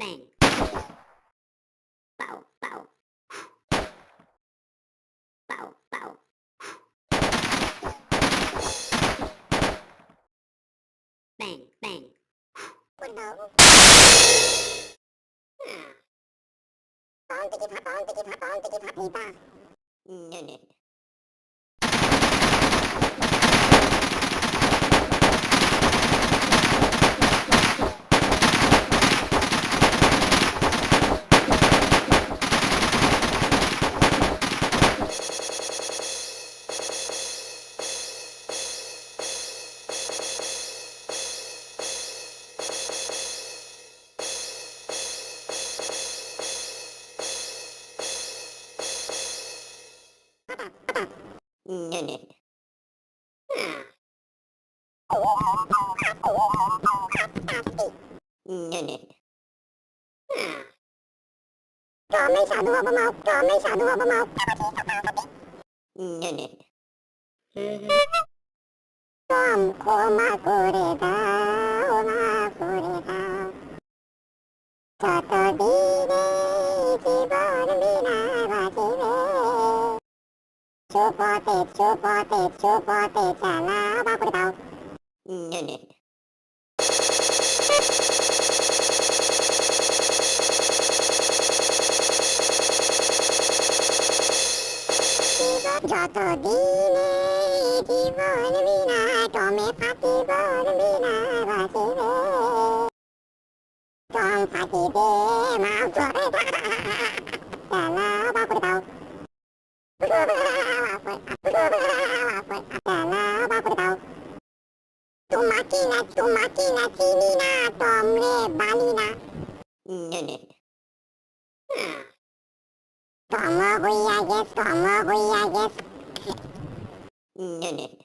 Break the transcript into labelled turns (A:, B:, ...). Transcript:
A: bang. Bow, bow. Bow, bow. Bang, bang. What about? Bong, tiki, pop, bong, tiki, pop, bong, tiki, pop, pop. No, no. No, no. No, no. Trò mấy xả đua vào màu, trò mấy xả đua vào màu. No, no. Oma kureta, oma kureta. Toto dine, ichibon minawashime. Chupote, chupote, chupote, chala, oma kureta. No, no. Toto dine, ichibon minawashime. Tome pati bon minawashime. Tome pati de mau kureta. Chala, oma kureta. Tu máquina chinina, tomre balina. No, no. Tomo huya, yes, tomo huya, yes. No, no.